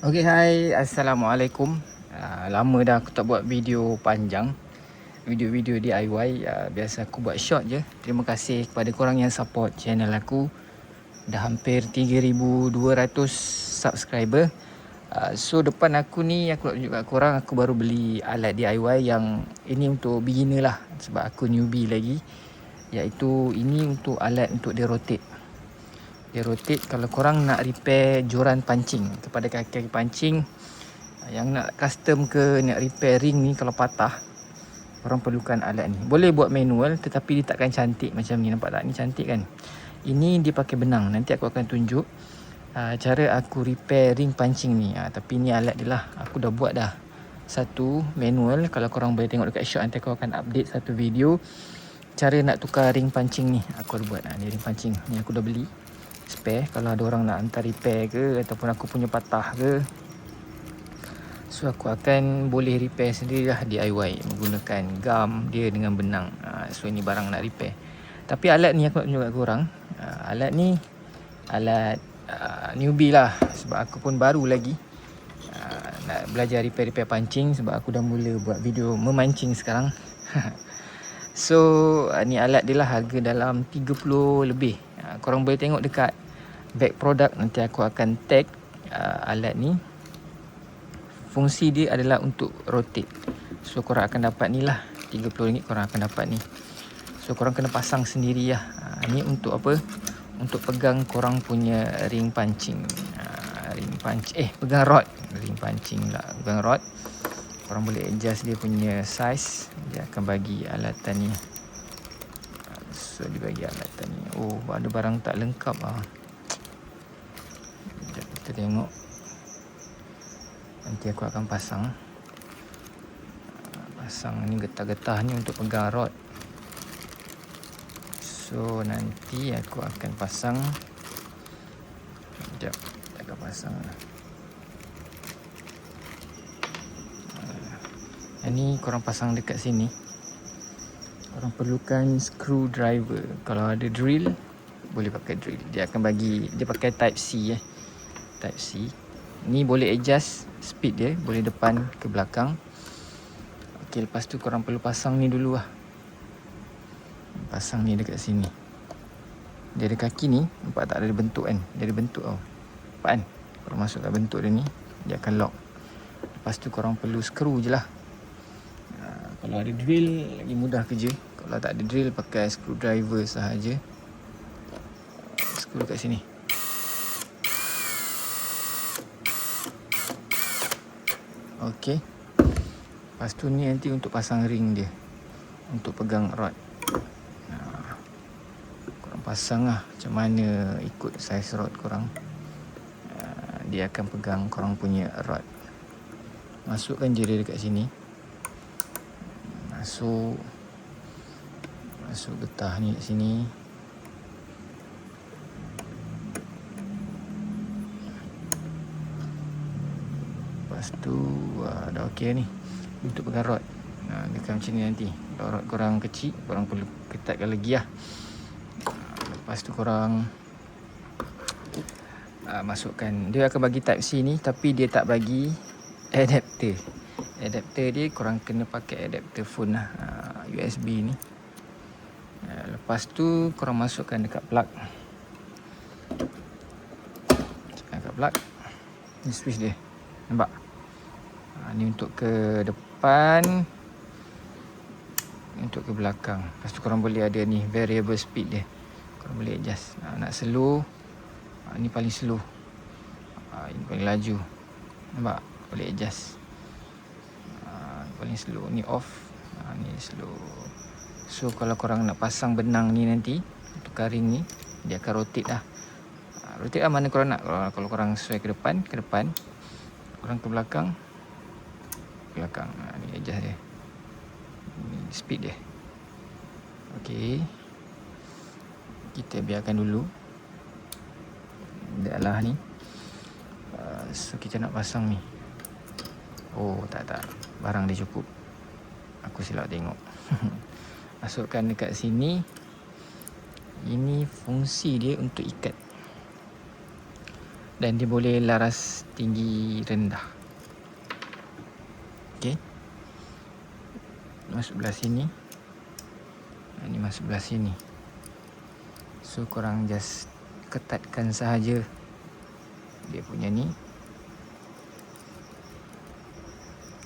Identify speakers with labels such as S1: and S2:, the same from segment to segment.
S1: Okay, hai. Assalamualaikum. Lama dah aku tak buat video panjang. Video-video DIY. Biasa aku buat short je. Terima kasih kepada korang yang support channel aku. Dah hampir 3,200 subscriber. So depan aku ni, aku nak tunjuk kat korang, aku baru beli alat DIY yang ini untuk beginner lah. Sebab aku newbie lagi. Iaitu ini untuk alat untuk dia rotate. Dia rotate kalau korang nak repair joran pancing kepada kaki-kaki pancing, yang nak custom ke nak repair ring ni kalau patah, korang perlukan alat ni. Boleh buat manual tetapi dia takkan cantik macam ni. Nampak tak? Ni cantik kan? Ini dia pakai benang. Nanti aku akan tunjuk cara aku repair ring pancing ni. Tapi ni alat dia lah. Aku dah buat dah satu manual. Kalau korang boleh tengok dekat short, nanti aku akan update satu video cara nak tukar ring pancing ni. Aku dah buat. Ni ring pancing ni aku dah beli spare kalau ada orang nak hantar repair ke, ataupun aku punya patah ke. So aku akan boleh repair sendirilah DIY menggunakan gam dia dengan benang. So ini barang nak repair. Tapi alat ni aku nak tunjuk kat korang. Alat ni alat newbie lah. Sebab aku pun baru lagi nak belajar repair pancing. Sebab aku dah mula buat video memancing sekarang. So ni alat dia lah, harga dalam 30 lebih. Korang boleh tengok dekat back product. Nanti aku akan tag alat ni. Fungsi dia adalah untuk rotate. So korang akan dapat ni lah, RM30 korang akan dapat ni. So korang kena pasang sendiri lah. Ni untuk apa? Untuk pegang korang punya ring pancing. Pegang rod. Ring pancing lah, pegang rod. Korang boleh adjust dia punya size. Dia akan bagi alatan ni. So dia bagi alatan ni. Oh, ada barang tak lengkap lah. Sekejap kita tengok. Nanti aku akan pasang. Pasang ni getah-getah ni untuk pegang rod. So nanti aku akan pasang. Sekejap, aku akan pasang. Yang ni korang pasang dekat sini. Korang perlukan screwdriver. Kalau ada drill, boleh pakai drill. Dia akan bagi, dia pakai type C Type C. Ni boleh adjust speed dia, boleh depan ke belakang. Okey, lepas tu korang perlu pasang ni dulu lah. Pasang ni dekat sini. Dia ada kaki ni, nampak tak ada bentuk kan? Dia ada bentuk tau. Nampak kan? Korang masuk kat bentuk dia ni, dia akan lock. Lepas tu korang perlu screw je lah. Kalau ada drill, lagi mudah kerja. Kalau tak ada drill, pakai screwdriver sahaja. Screw kat sini. Okey. Lepas tu ni nanti untuk pasang ring dia, untuk pegang rod. Korang pasang lah macam mana ikut saiz rod korang. Dia akan pegang korang punya rod. Masukkan je dia dekat sini. Masuk getah ni kat sini. Lepas tu dah okey ni untuk pegang rod. Dia akan macam ni nanti. Kalau rod korang kecil, korang perlu ketatkan lagi lah. Lepas tu korang masukkan. Dia akan bagi type C ni, tapi dia tak bagi adapter. Adapter dia korang kena pakai adapter phone lah, USB ni. Lepas tu korang masukkan dekat plug. Masukkan dekat plug. Ni switch dia. Nampak? Ni untuk ke depan, untuk ke belakang. Lepas tu korang boleh ada ni variable speed dia. Korang boleh adjust. Nak slow, ni paling slow. Ini paling laju. Nampak? Boleh adjust. Paling slow. Ni off. Ni slow. So kalau korang nak pasang benang ni nanti, tukar ring ni, dia akan rotate lah. Rotate lah mana korang nak. Kalau korang sesuai ke depan, ke depan. Korang ke belakang, ke belakang. Ni adjust dia. Ni speed dia. Okey. Kita biarkan dulu. Dah lah ni. So kita nak pasang ni. Oh tak. Barang dia cukup. Aku silap tengok. Masukkan dekat sini. Ini fungsi dia untuk ikat. Dan dia boleh laras tinggi rendah. Okey. Masuk belah sini. Ini masuk belah sini. So korang just ketatkan sahaja dia punya ni.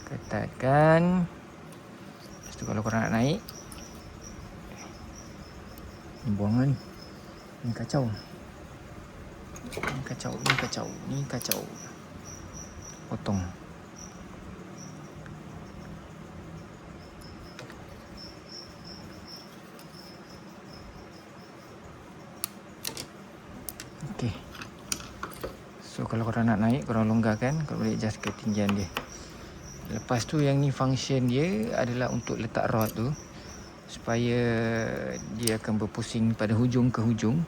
S1: Ketatkan. Lepas tu kalau korang nak naik, ni buang ni. Ni kacau. Ni kacau, ni kacau, ni kacau. Potong. Okey. So kalau korang nak naik, korang longgarkan, korang boleh adjust ketinggian dia. Lepas tu yang ni function dia adalah untuk letak rod tu supaya dia akan berpusing pada hujung ke hujung.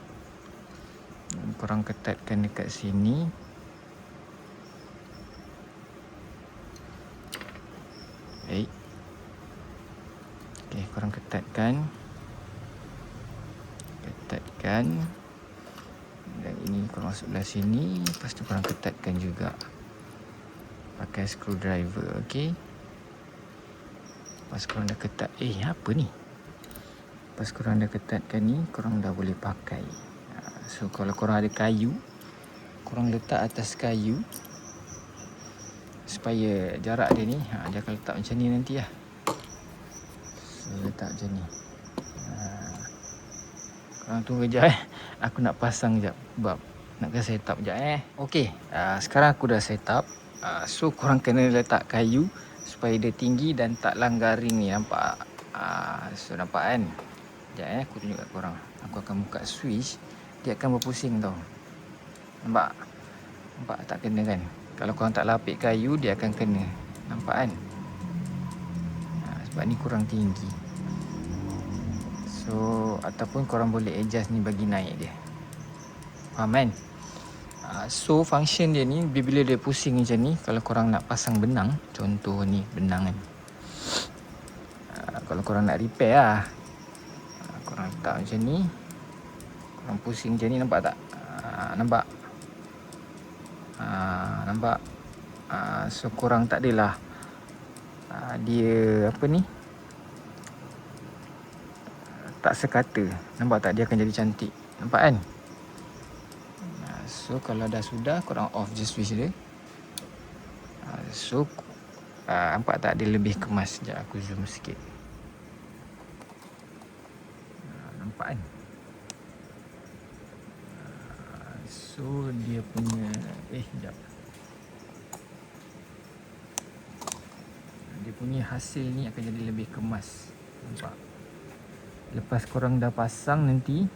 S1: Korang ketatkan dekat sini. Baik. Okey, korang ketatkan. Ketatkan. Dan ini korang masuk belah sini. Lepas tu korang ketatkan juga pakai screwdriver. Okey. Lepas korang dah ketat. Apa ni? Lepas korang dah ketatkan ni, korang dah boleh pakai. So kalau korang ada kayu, korang letak atas kayu supaya jarak dia ni, dia akan letak macam ni nanti lah. So letak macam ni. Korang tunggu kejap Aku nak pasang sekejap sebab nak kena set up sekejap Okey, sekarang aku dah set up. So korang kena letak kayu supaya dia tinggi dan tak langgar ring ni, nampak? So nampak kan? Sekejap aku tunjuk kat korang. Aku akan buka switch, dia akan berpusing tau. Nampak? Nampak tak kena kan? Kalau korang tak lapik kayu, dia akan kena. Nampak kan? Sebab ni kurang tinggi. So ataupun korang boleh adjust ni bagi naik dia. Faham kan? So function dia ni, bila dia pusing macam ni, kalau korang nak pasang benang, contoh ni benang kan, kalau korang nak repair lah, korang letak macam ni, korang pusing macam ni, nampak tak? Nampak? Nampak? So korang tak adalah dia apa ni, tak sekata. Nampak tak? Dia akan jadi cantik. Nampak kan? So kalau dah sudah, korang off je switch dia. So nampak tak? Dia lebih kemas. Sekejap aku zoom sikit. Nampak kan? So dia punya sekejap. Dia punya hasil ni akan jadi lebih kemas. Nampak? Lepas korang dah pasang nanti,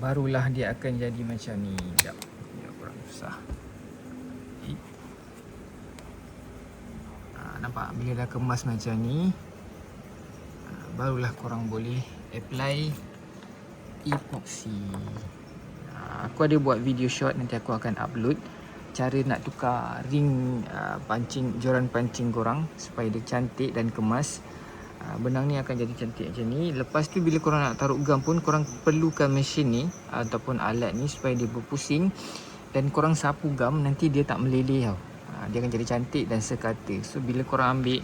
S1: barulah dia akan jadi macam ni. Sekejap. Dia kurang susah. Nampak? Bila dah kemas macam ni, barulah korang boleh apply epoxy. Aku ada buat video short, nanti aku akan upload cara nak tukar ring pancing, joran pancing korang supaya dia cantik dan kemas. Benang ni akan jadi cantik macam ni. Lepas tu bila korang nak taruh gam pun, korang perlukan mesin ni ataupun alat ni supaya dia berpusing. Dan korang sapu gam, nanti dia tak meleleh tau. Dia akan jadi cantik dan sekata. So bila korang ambil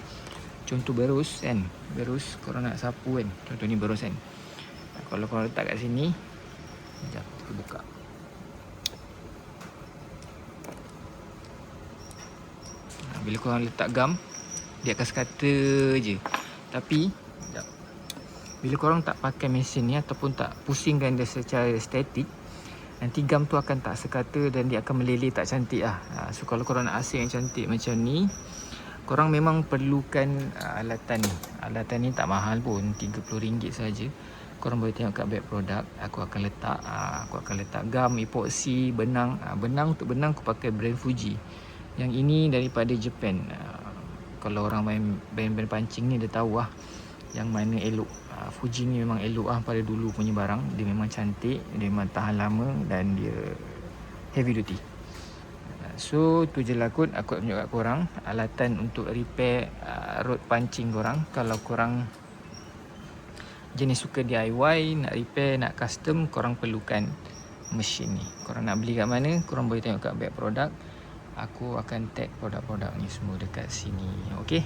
S1: contoh berus kan, berus korang nak sapu kan, contoh ni berus kan, kalau korang letak kat sini, sekejap aku buka. Bila korang letak gam, dia akan sekata je. Tapi sekejap, bila korang tak pakai mesin ni ataupun tak pusingkan dia secara statik, nanti gam tu akan tak sekata dan dia akan meleleh, tak cantik lah. So kalau korang nak hasil yang cantik macam ni, korang memang perlukan alatan ni. Alatan ni tak mahal pun, RM30 saja. Korang boleh tengok kat back product. Aku akan letak gam, epoxy, benang. Benang, untuk benang aku pakai brand Fuji. Yang ini daripada Japan. Kalau orang main band-band pancing ni dia tahu lah yang mana elok. Fuji ni memang elok lah pada dulu punya barang. Dia memang cantik, dia memang tahan lama dan dia heavy duty. So tu je lah kot, aku tunjuk kat korang alatan untuk repair rod pancing korang. Kalau korang jenis suka DIY, nak repair, nak custom, korang perlukan mesin ni. Korang nak beli kat mana, korang boleh tengok kat web produk. Aku akan tag produk-produk ni semua dekat sini. Okey.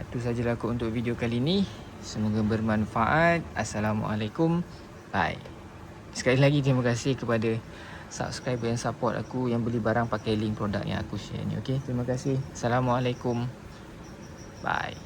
S1: Itu sajalah aku untuk video kali ni. Semoga bermanfaat. Assalamualaikum. Bye. Sekali lagi terima kasih kepada subscriber yang support aku, yang beli barang pakai link produk yang aku share ni. Okey, terima kasih. Assalamualaikum. Bye.